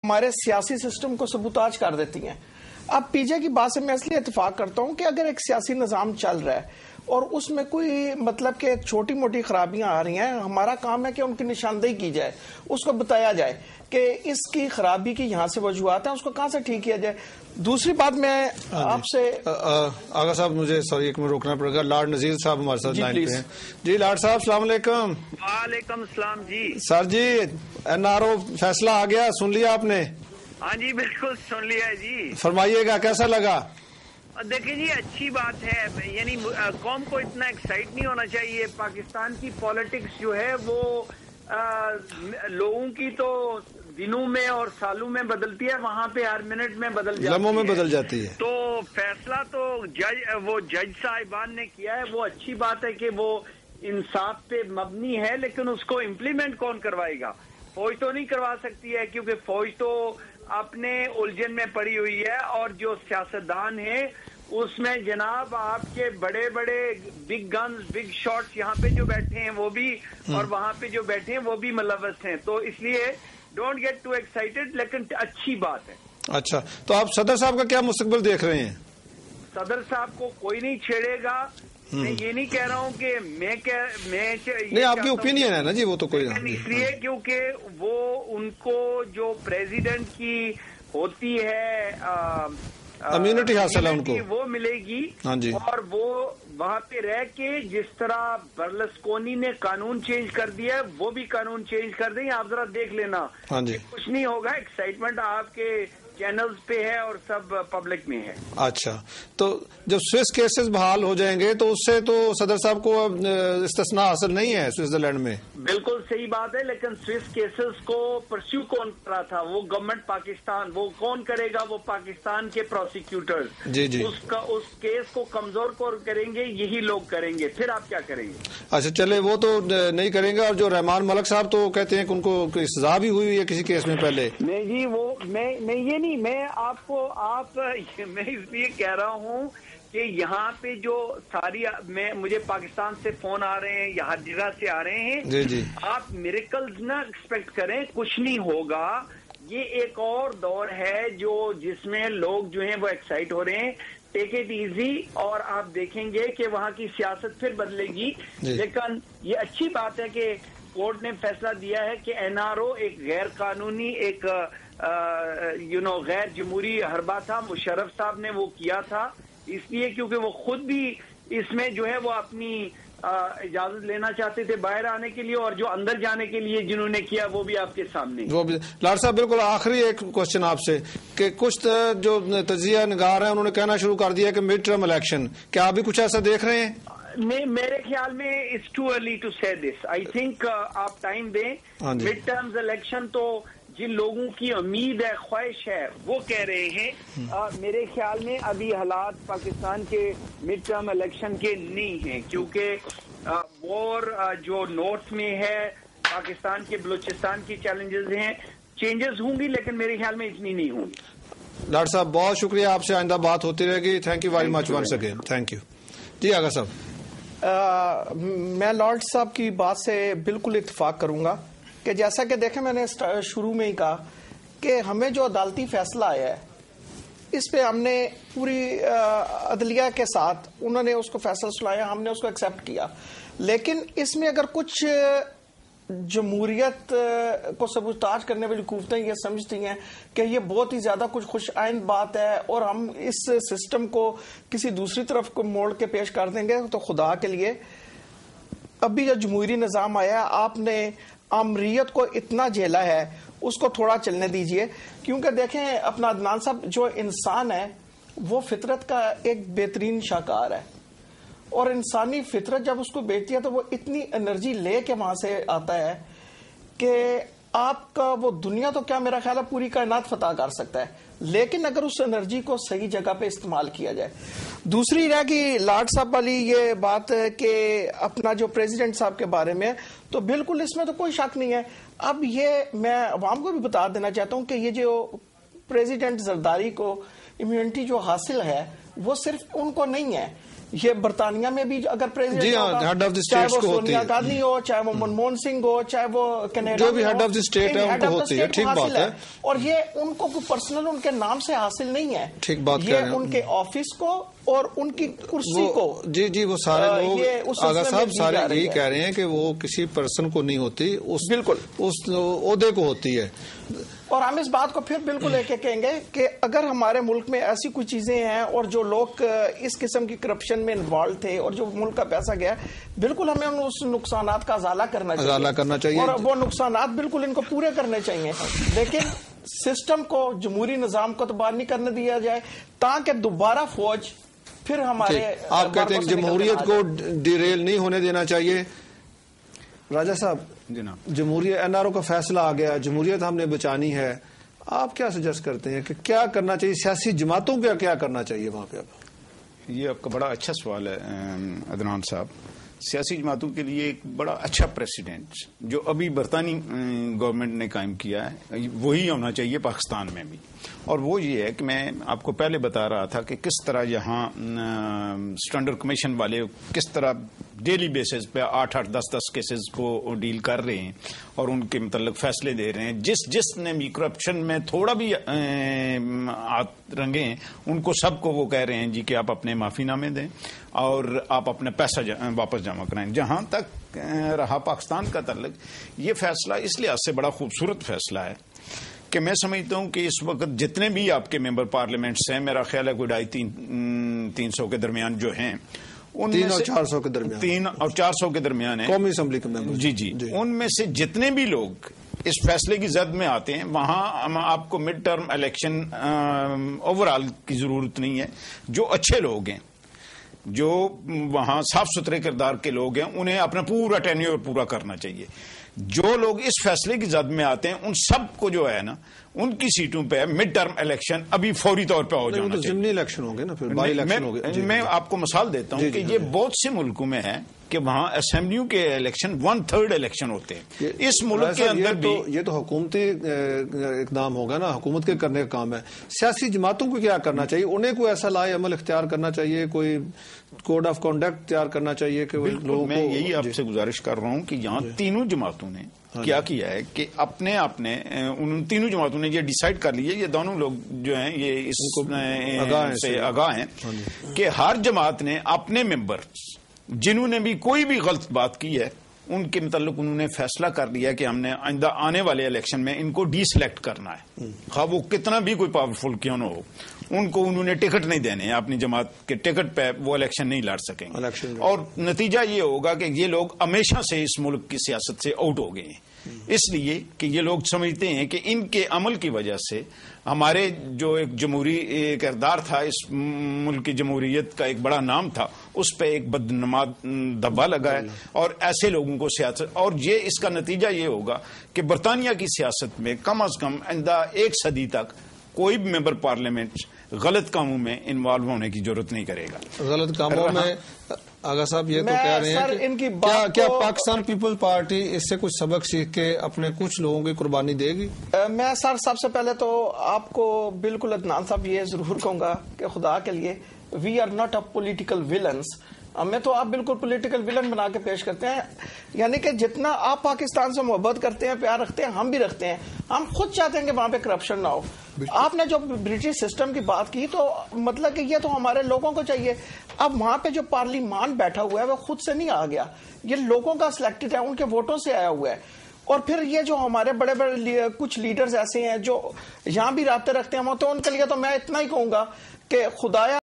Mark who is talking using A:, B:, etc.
A: ہمارے سیاسی سسٹم کو سبوتاج کر دیتی ہیں. اب پی جے کی بات سے میں اس لیے اتفاق کرتا ہوں کہ اگر ایک سیاسی نظام چل رہا ہے اور اس میں کوئی مطلب کہ چھوٹی موٹی خرابیاں آ رہی ہیں، ہمارا کام ہے کہ ان کی نشاندہی کی جائے، اس کو بتایا جائے کہ اس کی خرابی کی یہاں سے وجوہات ہیں، اس کو کہاں سے ٹھیک کیا جائے. دوسری بات میں آپ سے
B: آغا صاحب مجھے سوری ایک منٹ روکنا پڑے گا. لارڈ نذیر صاحب ہمارے ساتھ لائن پہ ہیں. جی لارڈ صاحب السلام علیکم.
C: وعلیکم السلام. جی
B: سر جی این آر او فیصلہ آ گیا، سن لیا آپ نے؟
C: ہاں جی بالکل سن لیا جی.
B: فرمائیے گا کیسا لگا؟
C: دیکھیں جی اچھی بات ہے، یعنی قوم کو اتنا ایکسائٹ نہیں ہونا چاہیے. پاکستان کی پالیٹکس جو ہے وہ لوگوں کی تو دنوں میں اور سالوں میں بدلتی ہے، وہاں پہ ہر منٹ میں بدل جاتی ہے،
B: لمحوں میں بدل جاتی ہے.
C: تو فیصلہ تو جج صاحبان نے کیا ہے، وہ اچھی بات ہے کہ وہ انصاف پہ مبنی ہے، لیکن اس کو امپلیمنٹ کون کروائے گا؟ فوج تو نہیں کروا سکتی ہے، کیونکہ فوج تو اپنے الجھن میں پڑی ہوئی ہے، اور جو سیاستدان ہیں اس میں جناب آپ کے بڑے بڑے بگ گنز بگ شاٹس یہاں پہ جو بیٹھے ہیں وہ بھی، اور وہاں پہ جو بیٹھے ہیں وہ بھی ملوث ہیں. تو اس لیے ڈونٹ گیٹ ٹو ایکسائٹیڈ، لیکن اچھی بات ہے.
B: اچھا تو آپ صدر صاحب کا کیا مستقبل دیکھ رہے ہیں؟
C: صدر صاحب کو کوئی نہیں چھیڑے گا. میں یہ نہیں کہہ رہا ہوں کہ میں
B: نہیں، آپ کی اوپینین ہے نا جی، وہ تو کوئی
C: اس لیے کیونکہ وہ ان کو جو پریزیڈنٹ کی ہوتی ہے
B: امیونٹی حاصل ہے ان کو،
C: وہ ملے گی.
B: ہاں جی.
C: اور وہ وہاں پہ رہ کے جس طرح برلسکونی نے قانون چینج کر دیا ہے وہ بھی قانون چینج کر دیں. آپ ذرا دیکھ لینا.
B: ہاں جی.
C: کچھ نہیں ہوگا، ایکسائٹمنٹ آپ کے چینلز پہ ہے اور سب پبلک میں ہے.
B: اچھا تو جب سوئس کیسز بحال ہو جائیں گے تو اس سے تو صدر صاحب کو استثناء حاصل نہیں ہے سوئٹزرلینڈ میں. بالکل
C: صحیح بات ہے، لیکن سوئس کیسز کو پرسیو کون کر رہا تھا؟ وہ گورنمنٹ پاکستان. وہ کون کرے گا؟ وہ پاکستان کے پروسیکیوٹر.
B: جی جی.
C: اس کیس کو کمزور کریں گے، یہی لوگ کریں گے. پھر آپ کیا کریں گے؟
B: اچھا چلے وہ تو نہیں کریں گے. اور جو رحمان ملک صاحب تو کہتے ہیں کہ ان کو سزا بھی ہوئی ہے کسی کیس میں پہلے.
C: نہیں جی، وہ میں یہ نہیں، میں میں اس لیے کہہ رہا ہوں کہ یہاں پہ جو ساری مجھے پاکستان سے فون آ رہے ہیں یا ہر جگہ سے آ رہے ہیں.
B: جی جی.
C: آپ میریکلز نہ ایکسپیکٹ کریں، کچھ نہیں ہوگا. یہ ایک اور دور ہے جس میں لوگ جو ہیں وہ ایکسائٹ ہو رہے ہیں. ٹیک اٹ ایزی، اور آپ دیکھیں گے کہ وہاں کی سیاست پھر بدلے گی. لیکن یہ اچھی بات ہے کہ کورٹ نے فیصلہ دیا ہے کہ این آر او ایک غیر قانونی، ایک غیر جمہوری حربہ تھا. مشرف صاحب نے وہ کیا تھا اس لیے کیونکہ وہ خود بھی اس میں جو ہے وہ اپنی اجازت لینا چاہتے تھے باہر آنے کے لیے، اور جو اندر جانے کے لیے جنہوں نے کیا وہ بھی آپ کے سامنے.
B: لاڈ صاحب بالکل آخری ایک کوشچن آپ سے کہ کچھ جو تجزیہ نگار ہیں انہوں نے کہنا شروع کر دیا کہ مڈ ٹرم الیکشن، کیا آپ بھی کچھ ایسا دیکھ رہے ہیں؟
C: میرے خیال میں اٹس ٹو ارلی ٹو سے دس. آئی تھنک آپ ٹائم دیں. مڈ ٹرمز الیکشن تو جن لوگوں کی امید ہے، خواہش ہے، وہ کہہ رہے ہیں. میرے خیال میں ابھی حالات پاکستان کے مڈ ٹرم الیکشن کے نہیں ہیں، کیونکہ وار جو نارتھ میں ہے، پاکستان کے بلوچستان کی چیلنجز ہیں. چینجز ہوں گی لیکن میرے خیال میں اتنی نہیں ہوں گی.
B: ڈاکٹر صاحب بہت شکریہ، آپ سے آئندہ بات ہوتی رہے گی. Thank you very much once again. Thank you. جی آغا صاحب.
A: میں لارڈ صاحب کی بات سے بالکل اتفاق کروں گا کہ جیسا کہ دیکھیں میں نے شروع میں ہی کہا کہ ہمیں جو عدالتی فیصلہ آیا ہے اس پہ ہم نے پوری عدلیہ کے ساتھ انہوں نے اس کو فیصلہ سنایا، ہم نے اس کو ایکسیپٹ کیا. لیکن اس میں اگر کچھ جمہوریت کو سبوتاج کرنے والی قوتیں یہ سمجھتی ہیں کہ یہ بہت ہی زیادہ کچھ خوش آئند بات ہے اور ہم اس سسٹم کو کسی دوسری طرف کو موڑ کے پیش کر دیں گے، تو خدا کے لیے ابھی جو جمہوری نظام آیا آپ نے آمریت کو اتنا جھیلا ہے، اس کو تھوڑا چلنے دیجئے. کیونکہ دیکھیں اپنا عدنان صاحب، جو انسان ہے وہ فطرت کا ایک بہترین شاہکار ہے، اور انسانی فطرت جب اس کو بیچتی ہے تو وہ اتنی انرجی لے کے وہاں سے آتا ہے کہ آپ کا وہ دنیا تو کیا میرا خیال ہے پوری کائنات فتح کر سکتا ہے، لیکن اگر اس انرجی کو صحیح جگہ پہ استعمال کیا جائے. دوسری رہ گئی لارڈ صاحب والی یہ بات کہ اپنا جو پریزیڈنٹ صاحب کے بارے میں، تو بالکل اس میں تو کوئی شک نہیں ہے. اب یہ میں عوام کو بھی بتا دینا چاہتا ہوں کہ یہ جو پریزیڈنٹ زرداری کو امیونٹی جو حاصل ہے وہ صرف ان کو نہیں ہے، یہ برطانیہ میں بھی اگر پریزیڈنٹ
B: جی ہاں ہیڈ آف دی اسٹیٹس کو ہوتی ہے،
A: گاندھی ہو، چاہے وہ منموہن سنگھ ہو، چاہے وہ کینیڈا
B: جو بھی ہیڈ آف دی اسٹیٹ ہے ان کو ہوتی ہے، ٹھیک بات ہے،
A: اور یہ ان کو پرسنل ان کے نام سے حاصل نہیں ہے،
B: ٹھیک بات کہہ رہے ہیں،
A: یہ ان کے آفس کو اور ان کی کرسی کو،
B: جی وہ سارے لوگ آغا صاحب سارے یہی کہہ رہے ہیں کہ وہ کسی پرسن کو نہیں ہوتی، بالکل اس عہدے کو ہوتی ہے.
A: اور ہم اس بات کو پھر بالکل ایک کہیں گے کہ اگر ہمارے ملک میں ایسی کوئی چیزیں ہیں اور جو لوگ اس قسم کی کرپشن میں انوالو تھے اور جو ملک کا پیسہ گیا، بالکل ہمیں اس نقصانات کا ازالہ کرنا چاہیے اور وہ نقصانات بالکل ان کو پورے کرنے چاہیے، لیکن سسٹم کو، جمہوری نظام کو تو باہر نہیں کرنے دیا جائے تاکہ دوبارہ فوج پھر ہمارے.
B: آپ کہتے ہیں جمہوریت کو ڈیریل نہیں ہونے دینا چاہیے. راجہ صاحب
D: جناب،
B: جمہوریت این آر او کا فیصلہ آ گیا، جمہوریت ہم نے بچانی ہے، آپ کیا سجیسٹ کرتے ہیں کہ کیا کرنا چاہیے؟ سیاسی جماعتوں کا کیا کرنا چاہیے وہاں پہ؟
D: یہ آپ کا بڑا اچھا سوال ہے عدنان صاحب. سیاسی جماعتوں کے لیے ایک بڑا اچھا پریسیڈنٹ جو ابھی برطانوی گورنمنٹ نے قائم کیا ہے وہی ہونا چاہیے پاکستان میں بھی، اور وہ یہ ہے کہ میں آپ کو پہلے بتا رہا تھا کہ کس طرح یہاں اسٹینڈرڈ کمیشن والے کس طرح ڈیلی بیسز پہ 8-10 کیسز کو ڈیل کر رہے ہیں اور ان کے متعلق فیصلے دے رہے ہیں. جس نے بھی کرپشن میں تھوڑا بھی ہاتھ رنگے ہیں ان کو سب کو وہ کہہ رہے ہیں جی کہ آپ اپنے معافی نامے دیں اور آپ اپنا پیسہ واپس جمع کرائیں. جہاں تک رہا پاکستان کا تعلق، یہ فیصلہ اس لحاظ سے بڑا خوبصورت فیصلہ ہے کہ میں سمجھتا ہوں کہ اس وقت جتنے بھی آپ کے ممبر پارلیمنٹس ہیں، میرا خیال ہے کوئی 250-300 کے درمیان جو ہیں،
B: 300 اور 400 کے درمیان،
D: 300 اور 400 کے درمیان ہیں قومی
B: اسمبلی کے ممبر.
D: جی ان میں سے جتنے بھی لوگ اس فیصلے کی زد میں آتے ہیں، وہاں آپ کو mid term election over all کی ضرورت نہیں ہے. جو اچھے لوگ ہیں، جو وہاں صاف ستھرے کردار کے لوگ ہیں، انہیں اپنا پورا ٹینیور پورا کرنا چاہیے. جو لوگ اس فیصلے کی زد میں آتے ہیں ان سب کو جو ہے نا ان کی سیٹوں پہ مڈ ٹرم الیکشن ابھی فوری طور پہ ہو جانا چاہیے.
B: ضمنی الیکشن ہوں گے نا، پھر بائی الیکشن ہوں گے.
D: میں آپ کو مثال دیتا ہوں کہ یہ بہت سے ملکوں میں ہے کہ وہاں اسمبلیوں کے الیکشن 1/3 الیکشن ہوتے ہیں. اس ملک کے اندر بھی
B: یہ تو حکومتی اقدام ہوگا نا، حکومت کے کرنے کا کام ہے. سیاسی جماعتوں کو کیا کرنا چاہیے؟ انہیں کوئی ایسا لائے عمل اختیار کرنا چاہیے، کوئی کوڈ آف کنڈکٹ تیار کرنا چاہیے کہ لوگوں کو.
D: میں یہی آپ سے گزارش کر رہا ہوں کہ یہاں تینوں جماعتوں نے کیا ہے کہ اپنے ان تینوں جماعتوں نے یہ ڈیسائیڈ کر لیا، یہ دونوں لوگ جو ہیں یہ اس سے آگاہ ہیں کہ ہر جماعت نے اپنے ممبر جنہوں نے بھی کوئی بھی غلط بات کی ہے ان کے متعلق انہوں نے فیصلہ کر لیا کہ ہم نے آئندہ آنے والے الیکشن میں ان کو ڈی سلیکٹ کرنا ہے، خواہ وہ کتنا بھی کوئی پاورفل کیوں نہ ہو. ان کو انہوں نے ٹکٹ نہیں دینے ہیں، اپنی جماعت کے ٹکٹ پہ وہ الیکشن نہیں لڑ سکیں گے. اور نتیجہ یہ ہوگا کہ یہ لوگ ہمیشہ سے اس ملک کی سیاست سے آؤٹ ہو گئے ہیں، اس لیے کہ یہ لوگ سمجھتے ہیں کہ ان کے عمل کی وجہ سے ہمارے جو ایک جمہوری کردار تھا، اس ملک کی جمہوریت کا ایک بڑا نام تھا، اس پہ ایک بدنما دھبا لگا ہے. اور ایسے لوگوں کو سیاست، اور یہ اس کا نتیجہ یہ ہوگا کہ برطانیہ کی سیاست میں کم از کم آئندہ 1 صدی تک کوئی بھی ممبر پارلیمنٹ غلط کاموں میں انوالو ہونے کی ضرورت نہیں کرے گا.
B: غلط کاموں میں آغا صاحب یہ تو کہہ رہے ہیں کہ کیا پاکستان پیپلز پارٹی اس سے کچھ سبق سیکھ کے اپنے کچھ لوگوں کی قربانی دے گی؟
A: میں سب سے پہلے تو آپ کو بالکل عدنان صاحب یہ ضرور کہوں گا کہ خدا کے لیے we are not a political violence. ہمیں تو آپ بالکل پولیٹیکل ولن بنا کے پیش کرتے ہیں، یعنی کہ جتنا آپ پاکستان سے محبت کرتے ہیں، پیار رکھتے ہیں، ہم بھی رکھتے ہیں. ہم خود چاہتے ہیں کہ وہاں پہ کرپشن نہ ہو. آپ نے جو برٹش سسٹم کی بات کی تو مطلب کہ یہ تو ہمارے لوگوں کو چاہیے. اب وہاں پہ جو پارلیمان بیٹھا ہوا ہے وہ خود سے نہیں آ گیا، یہ لوگوں کا سلیکٹڈ ہے، ان کے ووٹوں سے آیا ہوا ہے. اور پھر یہ جو ہمارے بڑے بڑے کچھ لیڈرز ایسے ہیں جو یہاں بھی رابطے رکھتے ہیں، تو ان کے لیے تو میں اتنا ہی کہوں گا کہ خدایا